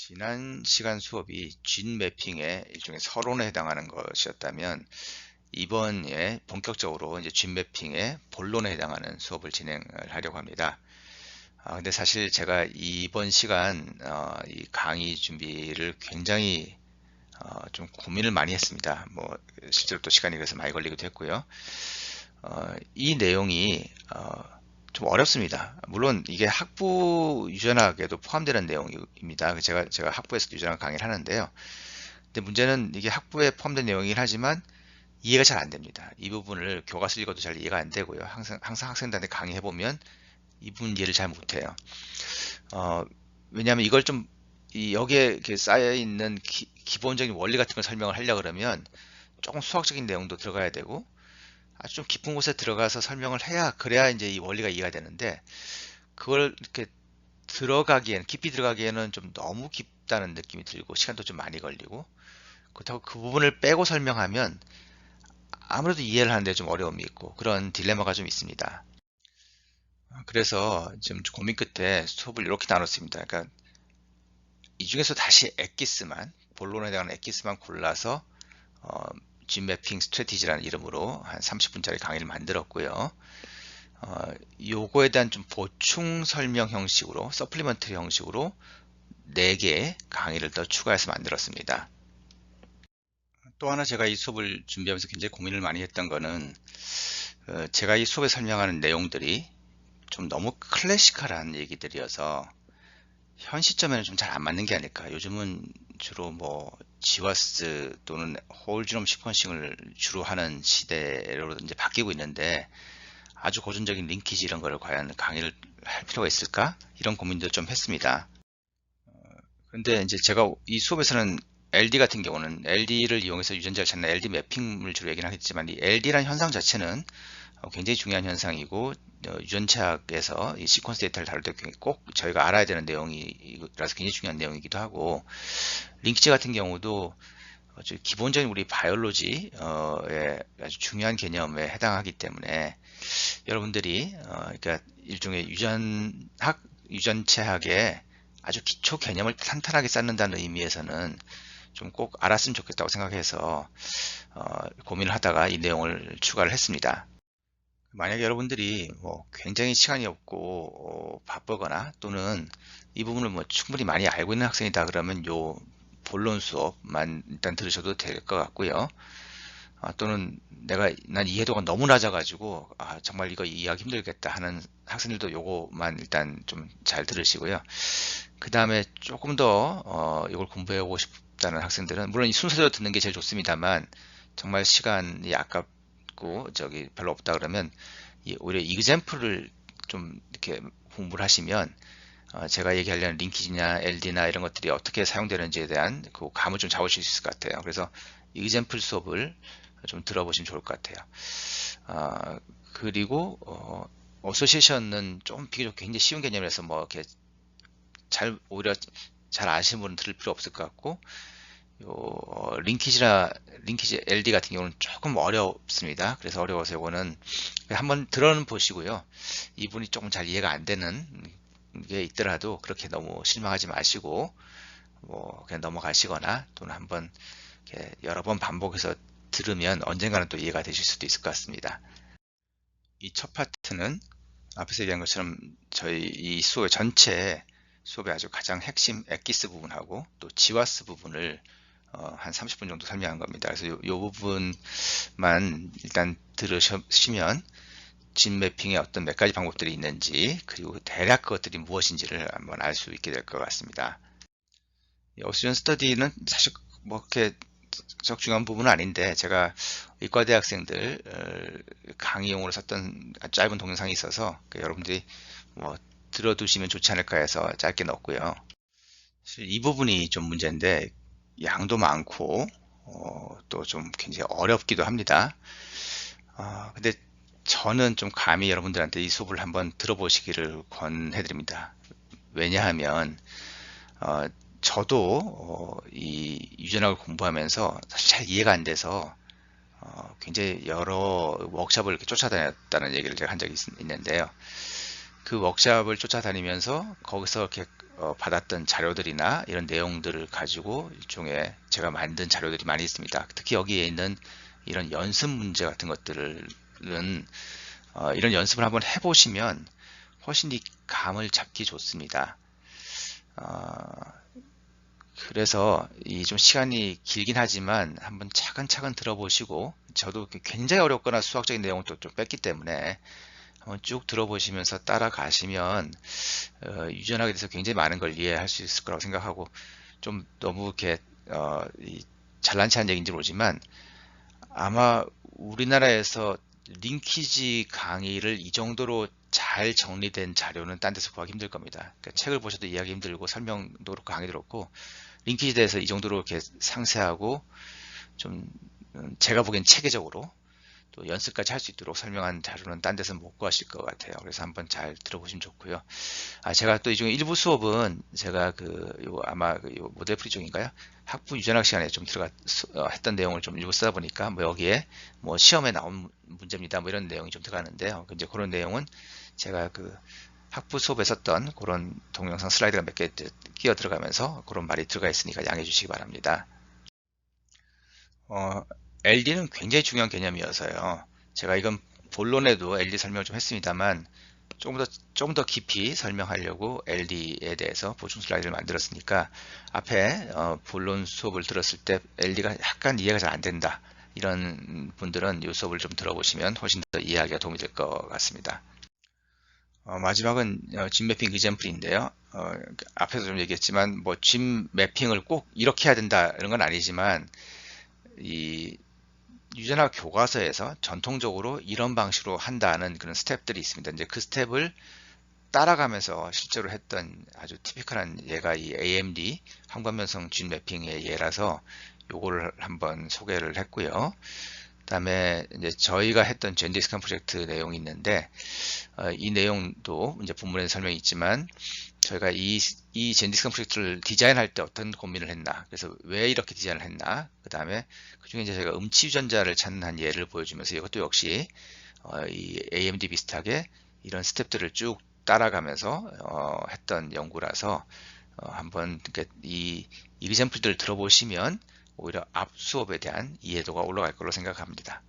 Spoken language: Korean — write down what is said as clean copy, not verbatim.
지난 시간 수업이 진 매핑의 일종의 서론에 해당하는 것이었다면 이번에 본격적으로 이제 진 매핑의 본론에 해당하는 수업을 진행을 하려고 합니다. 근데 사실 제가 이번 시간 이 강의 준비를 굉장히 좀 고민을 많이 했습니다. 뭐 실제로 또 시간이 그래서 많이 걸리기도 했고요. 이 내용이 좀 어렵습니다. 물론 이게 학부 유전학에도 포함되는 내용입니다. 제가 학부에서 유전학 강의를 하는데요. 근데 문제는 이게 학부에 포함된 내용이긴 하지만 이해가 잘 안 됩니다. 이 부분을 교과서 읽어도 잘 이해가 안 되고요. 항상 학생들한테 강의해보면 이 부분 이해를 잘 못해요. 어, 왜냐하면 이걸 좀 여기에 이렇게 쌓여 있는 기본적인 원리 같은 걸 설명을 하려고 그러면 조금 수학적인 내용도 들어가야 되고 아주 좀 깊은 곳에 들어가서 설명을 그래야 이제 이 원리가 이해가 되는데 그걸 이렇게 깊이 들어가기에는 좀 너무 깊다는 느낌이 들고 시간도 좀 많이 걸리고 그렇다고 그 부분을 빼고 설명하면 아무래도 이해를 하는데 좀 어려움이 있고 그런 딜레마가 좀 있습니다. 그래서 지금 고민 끝에 수업을 이렇게 나눴습니다. 그러니까 이 중에서 다시 본론에 해당하는 엑기스만 골라서 어, G매핑 스트래티지라는 이름으로 한 30분짜리 강의를 만들었고요. 요거에 대한 좀 보충 설명 형식으로, 서플리먼터리 형식으로 4개의 강의를 더 추가해서 만들었습니다. 또 하나 제가 이 수업을 준비하면서 굉장히 고민을 많이 했던 거는 제가 이 수업에 설명하는 내용들이 좀 너무 클래시컬한 얘기들이어서 현 시점에는 좀 잘 안 맞는 게 아닐까. 요즘은 주로 뭐 지와스 또는 홀지놈 시퀀싱을 주로 하는 시대로 이제 바뀌고 있는데 아주 고전적인 링키지 이런 거를 과연 강의를 할 필요가 있을까? 이런 고민도 좀 했습니다. 근데 이제 제가 이 수업에서는 LD 같은 경우는 LD를 이용해서 유전자를 찾는 LD 매핑을 주로 얘기는 하겠지만 이 LD라는 현상 자체는 굉장히 중요한 현상이고 유전체학에서 이 시퀀스 데이터를 다룰 때 꼭 저희가 알아야 되는 내용이라서 굉장히 중요한 내용이기도 하고 링키지 같은 경우도 아주 기본적인 우리 바이올로지의 아주 중요한 개념에 해당하기 때문에 여러분들이 그러니까 일종의 유전체학의 아주 기초 개념을 탄탄하게 쌓는다는 의미에서는 좀 꼭 알았으면 좋겠다고 생각해서 고민을 하다가 이 내용을 추가를 했습니다. 만약에 여러분들이 뭐 굉장히 시간이 없고 바쁘거나 또는 이 부분을 뭐 충분히 많이 알고 있는 학생이다 그러면 요 본론 수업만 일단 들으셔도 될 것 같고요. 또는 난 이해도가 너무 낮아가지고 정말 이거 이해하기 힘들겠다 하는 학생들도 요거만 일단 좀 잘 들으시고요. 그 다음에 조금 더 이걸 공부해오고 싶다는 학생들은 물론 이 순서대로 듣는 게 제일 좋습니다만 정말 시간이 아깝고 저기 별로 없다 그러면 오히려 이그젬플을 좀 이렇게 공부를 하시면 제가 얘기하려는 링키지나 LD나 이런 것들이 어떻게 사용되는지에 대한 그 감을 좀 잡으실 수 있을 것 같아요. 그래서 이그젬플 수업을 좀 들어보시면 좋을 것 같아요. 그리고 어소시에이션은 좀 비교적 굉장히 쉬운 개념이라서 뭐 이렇게 오히려 잘 아시는 분은 들을 필요 없을 것 같고 링키지 LD 같은 경우는 조금 어렵습니다. 그래서 어려워서 이거는 한번 들어는 보시고요. 이분이 조금 잘 이해가 안 되는 게 있더라도 그렇게 너무 실망하지 마시고 뭐 그냥 넘어가시거나 또는 한번 여러 번 반복해서 들으면 언젠가는 또 이해가 되실 수도 있을 것 같습니다. 이 첫 파트는 앞에서 얘기한 것처럼 저희 이 수업의 아주 가장 핵심 엑기스 부분하고 또 지와스 부분을 한 30분 정도 설명한 겁니다. 그래서 이 부분만 일단 들으시면 진 매핑에 어떤 몇 가지 방법들이 있는지 그리고 대략 그것들이 무엇인지를 한번 알 수 있게 될 것 같습니다. 오시전 스터디는 사실 뭐 그렇게 적 중요한 부분은 아닌데 제가 의과대 학생들 강의용으로 썼던 짧은 동영상이 있어서 여러분들이 뭐 들어두시면 좋지 않을까 해서 짧게 넣었고요. 사실 이 부분이 좀 문제인데 양도 많고 또 좀 굉장히 어렵기도 합니다. 근데 저는 좀 감히 여러분들한테 이 수업을 한번 들어보시기를 권해드립니다. 왜냐하면 어, 저도 이 유전학을 공부하면서 사실 잘 이해가 안 돼서 굉장히 여러 워크숍을 이렇게 쫓아다녔다는 얘기를 제가 한 적이 있는데요. 그 워크숍을 쫓아다니면서 거기서 이렇게 받았던 자료들이나 이런 내용들을 가지고 일종의 제가 만든 자료들이 많이 있습니다. 특히 여기에 있는 이런 연습 문제 같은 것들은 이런 연습을 한번 해보시면 훨씬 이 감을 잡기 좋습니다. 그래서 이 좀 시간이 길긴 하지만 한번 차근차근 들어보시고, 저도 굉장히 어렵거나 수학적인 내용을 좀 뺐기 때문에 한번 쭉 들어보시면서 따라가시면 유전학에 대해서 굉장히 많은 걸 이해할 수 있을 거라고 생각하고, 좀 너무 이렇게 잘난 체한 얘기인지 모르지만 아마 우리나라에서 링키지 강의를 이 정도로 잘 정리된 자료는 딴 데서 구하기 힘들 겁니다. 그러니까 책을 보셔도 이해하기 힘들고 설명도 그렇고 강의도 그렇고, 링키지에 대해서 이 정도로 이렇게 상세하고 좀 제가 보기엔 체계적으로 또 연습까지 할 수 있도록 설명한 자료는 딴 데서 못 구하실 것 같아요. 그래서 한번 잘 들어보시면 좋고요. 제가 또 이 중에 일부 수업은 제가 아마 요 모델 프리 쪽인가요? 학부 유전학 시간에 좀 했던 내용을 좀 일부 쓰다 보니까 뭐 여기에 뭐 시험에 나온 문제입니다. 뭐 이런 내용이 좀 들어가는데요. 이제 그런 내용은 제가 학부 수업에 썼던 그런 동영상 슬라이드가 몇 개 끼어 들어가면서 그런 말이 들어가 있으니까 양해해 주시기 바랍니다. LD는 굉장히 중요한 개념이어서요. 제가 이건 본론에도 LD 설명을 좀 했습니다만 조금 더 깊이 설명하려고 LD에 대해서 보충 슬라이드를 만들었으니까 앞에 본론 수업을 들었을 때 LD가 약간 이해가 잘 안 된다, 이런 분들은 이 수업을 좀 들어보시면 훨씬 더 이해하기가 도움이 될 것 같습니다. 마지막은 진 매핑 이젠플인데요. 앞에서 좀 얘기했지만 뭐 진 매핑을 꼭 이렇게 해야 된다 이런 건 아니지만, 이 유전학 교과서에서 전통적으로 이런 방식으로 한다는 그런 스텝들이 있습니다. 이제 그 스텝을 따라가면서 실제로 했던 아주 티피컬한 예가 이 AMD 황반변성 진 매핑의 예라서 요거를 한번 소개를 했고요. 그다음에 이제 저희가 했던 젠디스칸 프로젝트 내용이 있는데, 이 내용도 이제 본문에 설명이 있지만 저희가 이 젠디스칸 프로젝트를 디자인할 때 어떤 고민을 했나, 그래서 왜 이렇게 디자인을 했나, 그 다음에 그 중에 이제 제가 음치 유전자를 찾는 한 예를 보여주면서 이것도 역시 이 AMD 비슷하게 이런 스텝들을 쭉 따라가면서 했던 연구라서 한번 이 이그젬플들을 들어보시면 오히려 앞 수업에 대한 이해도가 올라갈 걸로 생각합니다.